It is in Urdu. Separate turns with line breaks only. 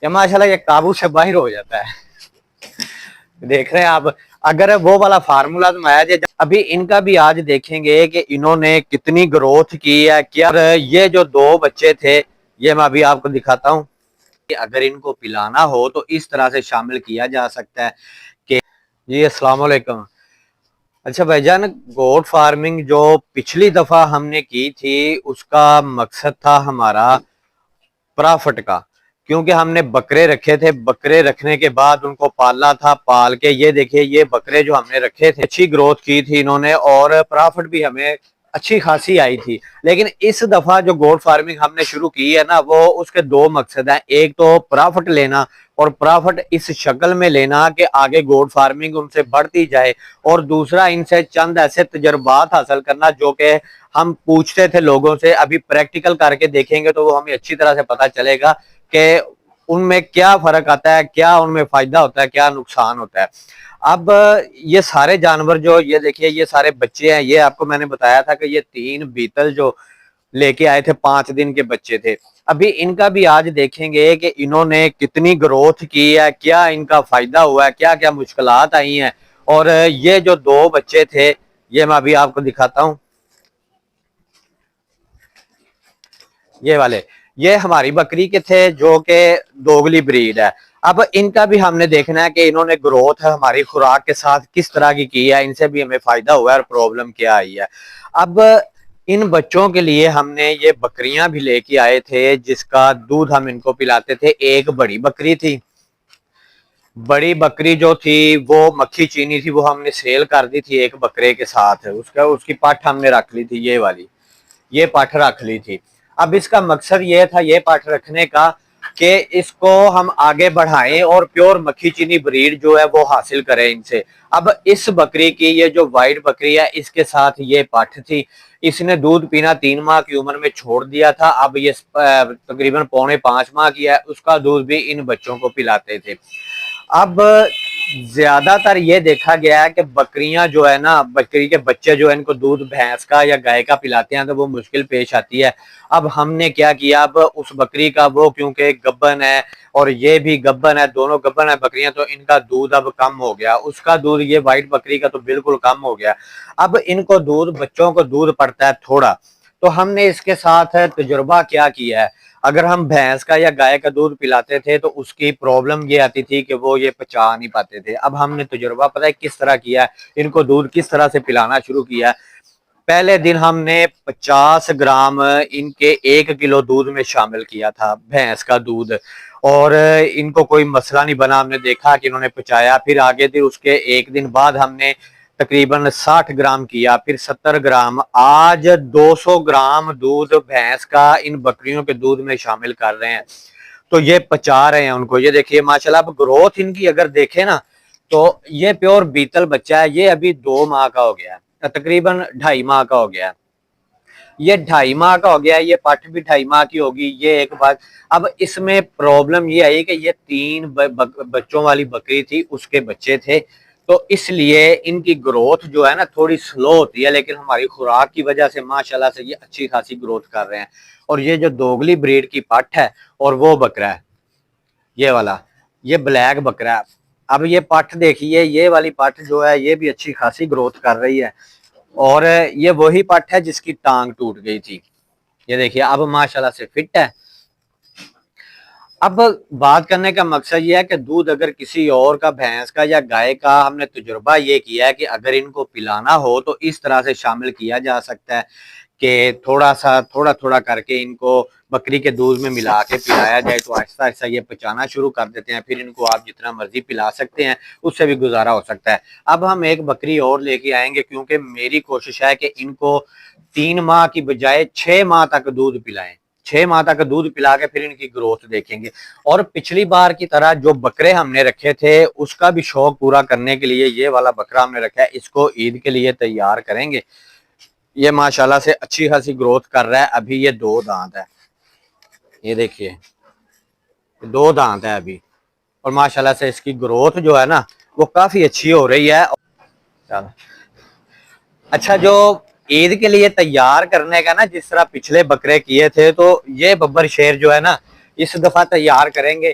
یہ ماشاءاللہ یہ قابو سے باہر ہو جاتا ہے۔ دیکھ رہے ہیں آپ، اگر وہ والا فارمولا آیا جائے، ابھی ان کا بھی آج دیکھیں گے کہ انہوں نے کتنی گروتھ کی ہے کیا۔ یہ جو دو بچے تھے یہ میں ابھی آپ کو دکھاتا ہوں کہ اگر ان کو پلانا ہو تو اس طرح سے شامل کیا جا سکتا ہے کہ جی السلام علیکم۔ اچھا بھائی جان، گوٹ فارمنگ جو پچھلی دفعہ ہم نے کی تھی اس کا مقصد تھا ہمارا پرافٹ کا، کیونکہ ہم نے بکرے رکھے تھے، بکرے رکھنے کے بعد ان کو پالنا تھا، پال کے یہ دیکھیے یہ بکرے جو ہم نے رکھے تھے اچھی گروتھ کی تھی انہوں نے اور پرافٹ بھی ہمیں اچھی خاصی آئی تھی۔ لیکن اس دفعہ جو گوٹ فارمنگ ہم نے شروع کی ہے نا، وہ اس کے دو مقصد ہیں، ایک تو پرافٹ لینا اور پرافٹ اس شکل میں لینا کہ آگے گوٹ فارمنگ ان سے بڑھتی جائے، اور دوسرا ان سے چند ایسے تجربات حاصل کرنا جو کہ ہم پوچھتے تھے لوگوں سے، ابھی پریکٹیکل کر کے دیکھیں گے تو وہ ہمیں اچھی طرح سے پتا چلے گا کہ ان میں کیا فرق آتا ہے، کیا ان میں فائدہ ہوتا ہے، کیا نقصان ہوتا ہے۔ اب یہ سارے جانور جو یہ دیکھیے یہ سارے بچے ہیں، یہ آپ کو میں نے بتایا تھا کہ یہ 3 بیتل جو لے کے آئے تھے 5 دن کے بچے تھے، ابھی ان کا بھی آج دیکھیں گے کہ انہوں نے کتنی گروتھ کی ہے، کیا ان کا فائدہ ہوا ہے، کیا کیا مشکلات آئی ہیں۔ اور یہ جو 2 بچے تھے یہ میں ابھی آپ کو دکھاتا ہوں، یہ والے یہ ہماری بکری کے تھے جو کہ دوگلی بریڈ ہے۔ اب ان کا بھی ہم نے دیکھنا ہے کہ انہوں نے گروتھ ہماری خوراک کے ساتھ کس طرح کی ہے، ان سے بھی ہمیں فائدہ ہوا ہے اور پرابلم کیا آئی ہے۔ اب ان بچوں کے لیے ہم نے یہ بکریاں بھی لے کے آئے تھے جس کا دودھ ہم ان کو پلاتے تھے۔ ایک بڑی بکری تھی، بڑی بکری جو تھی وہ مکھی چینی تھی، وہ ہم نے سیل کر دی تھی ایک بکرے کے ساتھ، اس کی پٹھ ہم نے رکھ لی تھی، یہ والی یہ پٹھ رکھ لی تھی۔ اب اس کا مقصد یہ تھا یہ پٹھ رکھنے کا کہ اس کو ہم آگے بڑھائیں اور پیور مکھی چینی بریڈ جو ہے وہ حاصل کریں ان سے۔ اب اس بکری کی یہ جو وائٹ بکری ہے اس کے ساتھ یہ پٹھ تھی، اس نے دودھ پینا 3 ماہ کی عمر میں چھوڑ دیا تھا، اب یہ تقریباً 4.5 ماہ کی ہے، اس کا دودھ بھی ان بچوں کو پلاتے تھے۔ اب زیادہ تر یہ دیکھا گیا ہے کہ بکریاں جو ہے نا، بکری کے بچے جو ہے ان کو دودھ بھینس کا یا گائے کا پلاتے ہیں تو وہ مشکل پیش آتی ہے۔ اب ہم نے کیا کیا، اب اس بکری کا وہ کیونکہ گبن ہے اور یہ بھی گبن ہے، دونوں گبن ہے بکریاں، تو ان کا دودھ اب کم ہو گیا، اس کا دودھ یہ وائٹ بکری کا تو بالکل کم ہو گیا۔ اب ان کو دودھ بچوں کو دودھ پڑتا ہے تھوڑا، تو ہم نے اس کے ساتھ تجربہ کیا ہے، اگر ہم بھینس کا یا گائے کا دودھ پلاتے تھے تو اس کی پرابلم یہ آتی تھی کہ وہ یہ پچا نہیں پاتے تھے۔ اب ہم نے تجربہ پتہ ہے کس طرح کیا ہے، ان کو دودھ کس طرح سے پلانا شروع کیا ہے۔ پہلے دن ہم نے 50 گرام ان کے 1 کلو دودھ میں شامل کیا تھا، بھینس کا دودھ، اور ان کو کوئی مسئلہ نہیں بنا، ہم نے دیکھا کہ انہوں نے پچایا۔ پھر آگے تھے اس کے 1 دن بعد ہم نے تقریباً 60 گرام کیا، پھر 70 گرام، آج 200 گرام دودھ بھینس کا ان بکریوں کے دودھ میں شامل کر رہے ہیں، تو یہ پچا رہے ہیں ان کو۔ یہ دیکھیے ماشاءاللہ اب گروتھ ان کی اگر دیکھیں نا تو یہ پیور بیتل بچہ ہے، یہ ابھی 2 ماہ کا ہو گیا ہے، تقریباً 2.5 ماہ کا ہو گیا ہے، یہ 2.5 ماہ کا ہو گیا ہے، یہ پٹھ بھی 2.5 ماہ کی ہوگی، یہ ایک بات۔ اب اس میں پرابلم یہ آئی کہ یہ 3 بچوں والی بکری تھی، اس کے بچے تھے، تو اس لیے ان کی گروتھ جو ہے نا تھوڑی سلو ہوتی ہے، لیکن ہماری خوراک کی وجہ سے ماشاءاللہ سے یہ اچھی خاصی گروتھ کر رہے ہیں۔ اور یہ جو دوگلی بریڈ کی پٹھ ہے اور وہ بکرا ہے یہ والا، یہ بلیک بکرا ہے، اب یہ پٹھ دیکھیے، یہ والی پٹھ جو ہے یہ بھی اچھی خاصی گروتھ کر رہی ہے، اور یہ وہی پٹھ ہے جس کی ٹانگ ٹوٹ گئی تھی، یہ دیکھیے اب ماشاءاللہ سے فٹ ہے۔ اب بات کرنے کا مقصد یہ ہے کہ دودھ اگر کسی اور کا بھینس کا یا گائے کا، ہم نے تجربہ یہ کیا ہے کہ اگر ان کو پلانا ہو تو اس طرح سے شامل کیا جا سکتا ہے کہ تھوڑا تھوڑا کر کے ان کو بکری کے دودھ میں ملا کے پلایا جائے، تو آہستہ آہستہ یہ پچانا شروع کر دیتے ہیں، پھر ان کو آپ جتنا مرضی پلا سکتے ہیں، اس سے بھی گزارا ہو سکتا ہے۔ اب ہم ایک بکری اور لے کے آئیں گے کیونکہ میری کوشش ہے کہ ان کو 3 ماہ کی بجائے 6 ماہ تک دودھ پلائیں، 6 ماہ تک دودھ پلا کے پھر ان کی گروتھ دیکھیں گے۔ اور پچھلی بار کی طرح جو بکرے ہم نے رکھے تھے اس کا بھی شوق پورا کرنے کے لیے یہ والا بکرا ہم نے رکھا ہے، اس کو عید کے لیے تیار کریں گے۔ یہ ماشاءاللہ سے اچھی خاصی گروتھ کر رہا ہے، ابھی یہ 2 دانت ہے، یہ دیکھیے 2 دانت ہے ابھی، اور ماشاءاللہ سے اس کی گروتھ جو ہے نا وہ کافی اچھی ہو رہی ہے۔ اچھا، جو عید کے لیے تیار کرنے کا نا، جس طرح پچھلے بکرے کیے تھے، تو یہ ببر شیر جو ہے نا اس دفعہ تیار کریں گے